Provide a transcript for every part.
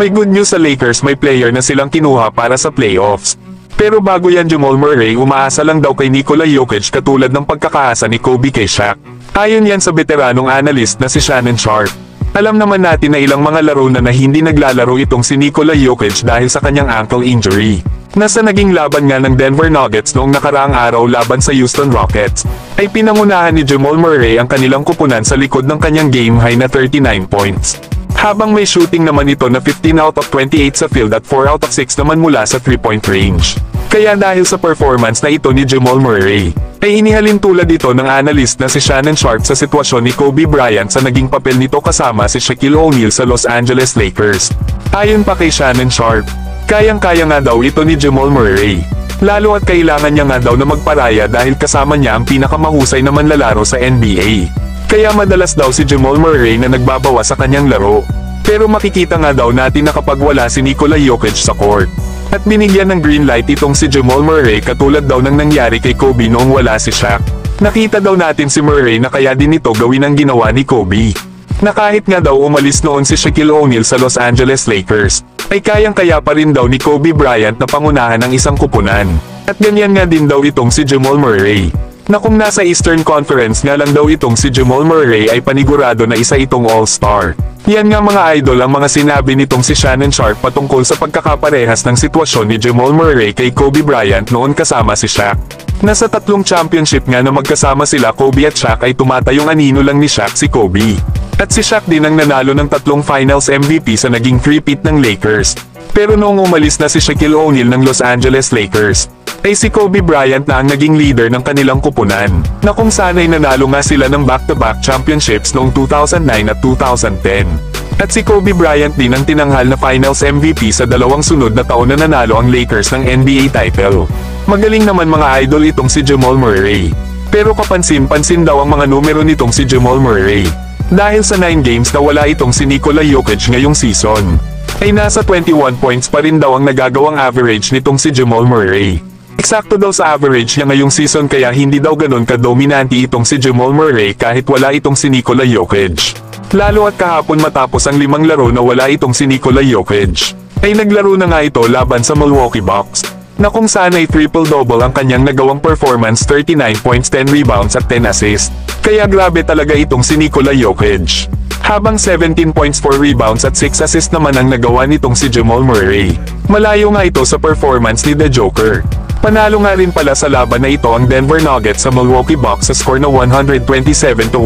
May good news sa Lakers, may player na silang kinuha para sa playoffs. Pero bago yan, Jamal Murray umaasa lang daw kay Nikola Jokic katulad ng pagkakaasa ni Kobe kay Shaq. Ayon yan sa veteranong analyst na si Shannon Sharpe. Alam naman natin na ilang mga laro na hindi naglalaro itong si Nikola Jokic dahil sa kanyang ankle injury. Nasa naging laban nga ng Denver Nuggets noong nakaraang araw laban sa Houston Rockets, ay pinangunahan ni Jamal Murray ang kanilang kupunan sa likod ng kanyang game high na 39 points. Habang may shooting naman ito na 15 out of 28 sa field at 4 out of 6 naman mula sa 3-point range. Kaya dahil sa performance na ito ni Jamal Murray, ay inihalin tulad ito ng analyst na si Shannon Sharpe sa sitwasyon ni Kobe Bryant sa naging papel nito kasama si Shaquille O'Neal sa Los Angeles Lakers. Ayon pa kay Shannon Sharpe, kayang-kaya nga daw ito ni Jamal Murray. Lalo at kailangan niya nga daw na magparaya dahil kasama niya ang pinakamahusay na manlalaro sa NBA. Kaya madalas daw si Jamal Murray na nagbabawa sa kanyang laro. Pero makikita nga daw natin na kapag wala si Nikola Jokic sa court, at binigyan ng green light itong si Jamal Murray katulad daw ng nangyari kay Kobe noong wala si Shaq. Nakita daw natin si Murray na kaya din ito gawin ang ginawa ni Kobe. Na kahit nga daw umalis noon si Shaquille O'Neal sa Los Angeles Lakers, ay kayang-kaya pa rin daw ni Kobe Bryant na pangunahan ng isang kupunan. At ganyan nga din daw itong si Jamal Murray. Na kung nasa Eastern Conference nga lang daw itong si Jamal Murray ay panigurado na isa itong All-Star. Yan nga mga idol ang mga sinabi nitong si Shannon Sharpe patungkol sa pagkakaparehas ng sitwasyon ni Jamal Murray kay Kobe Bryant noon kasama si Shaq. Nasa 3 championship nga na magkasama sila Kobe at Shaq ay tumatayong anino lang ni Shaq si Kobe. At si Shaq din ang nanalo ng 3 Finals MVP sa naging 3-peat ng Lakers. Pero noong umalis na si Shaquille O'Neal ng Los Angeles Lakers, ay si Kobe Bryant na ang naging leader ng kanilang kupunan, na kung sana'y nanalo nga sila ng back-to-back championships noong 2009 at 2010. At si Kobe Bryant din ang tinanghal na Finals MVP sa 2 sunod na taon na nanalo ang Lakers ng NBA title. Magaling naman mga idol itong si Jamal Murray. Pero kapansin-pansin daw ang mga numero nitong si Jamal Murray. Dahil sa 9 games na wala itong si Nikola Jokic ngayong season, ay nasa 21 points pa rin daw ang nagagawang average nitong si Jamal Murray. Eksakto daw sa average niya ngayong season kaya hindi daw ganun ka-dominante itong si Jamal Murray kahit wala itong si Nikola Jokic. Lalo at kahapon matapos ang 5 laro na wala itong si Nikola Jokic, ay naglaro na nga ito laban sa Milwaukee Bucks, na kung saan ay triple-double ang kanyang nagawang performance, 39 points, 10 rebounds at 10 assists. Kaya grabe talaga itong si Nikola Jokic. Habang 17 points, 4 rebounds at 6 assists naman ang nagawa nitong si Jamal Murray. Malayo nga ito sa performance ni The Joker. Panalo nga rin pala sa laban na ito ang Denver Nuggets sa Milwaukee Bucks sa score na 127-117.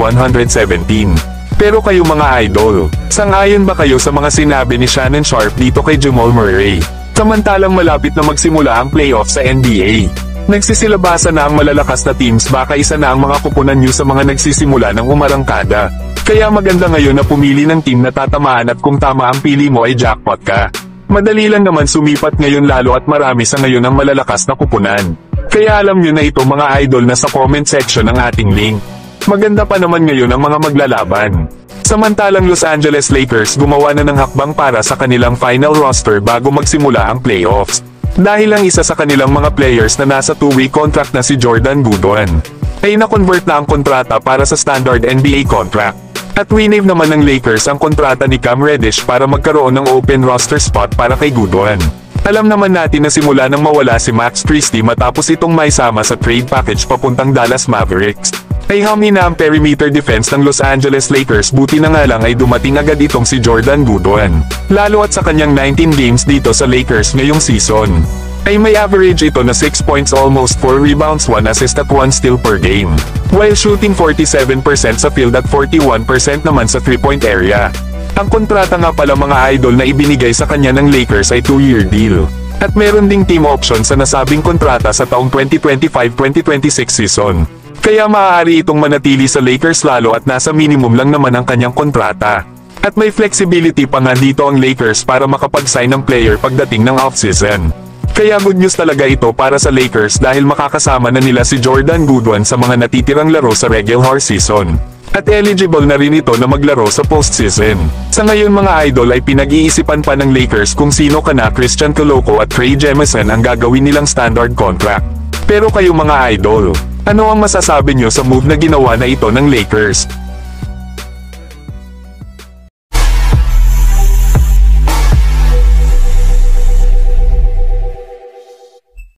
Pero kayo mga idol, sang-ayon ba kayo sa mga sinabi ni Shannon Sharpe dito kay Jamal Murray? Samantalang malapit na magsimula ang playoff sa NBA. Nagsisilabasa na ang malalakas na teams, baka isa na ang mga kupunan nyo sa mga nagsisimula ng umarangkada. Kaya maganda ngayon na pumili ng team na tatamaan at kung tama ang pili mo ay jackpot ka. Madali lang naman sumipat ngayon lalo at marami sa ngayon ang malalakas na kupunan. Kaya alam nyo na ito mga idol na sa comment section ang ating link. Maganda pa naman ngayon ang mga maglalaban. Samantalang Los Angeles Lakers gumawa na ng hakbang para sa kanilang final roster bago magsimula ang playoffs. Dahil ang isa sa kanilang mga players na nasa 2-way contract na si Jordan Goodwin, ay na-convert na ang kontrata para sa standard NBA contract. At winave naman ng Lakers ang kontrata ni Cam Reddish para magkaroon ng open roster spot para kay Goodwin. Alam naman natin na simula nang mawala si Max Christie matapos itong maisama sa trade package papuntang Dallas Mavericks, ay humina ang perimeter defense ng Los Angeles Lakers, buti na nga lang ay dumating agad itong si Jordan Goodwin. Lalo at sa kanyang 19 games dito sa Lakers ngayong season, ay may average ito na 6 points, almost 4 rebounds, 1 assist at 1 steal per game. While shooting 47% sa field at 41% naman sa 3-point area. Ang kontrata nga pala mga idol na ibinigay sa kanya ng Lakers ay 2-year deal. At meron ding team option sa nasabing kontrata sa taong 2025-2026 season. Kaya maaari itong manatili sa Lakers lalo at nasa minimum lang naman ang kanyang kontrata. At may flexibility pa nga dito ang Lakers para makapag-sign ng player pagdating ng off-season. Kaya good news talaga ito para sa Lakers dahil makakasama na nila si Jordan Goodwin sa mga natitirang laro sa regular season. At eligible na rin ito na maglaro sa postseason. Sa ngayon mga idol ay pinag-iisipan pa ng Lakers kung sino kana Christian Coloco at Trey Jemison ang gagawin nilang standard contract. Pero kayo mga idol, ano ang masasabi nyo sa move na ginawa na ito ng Lakers?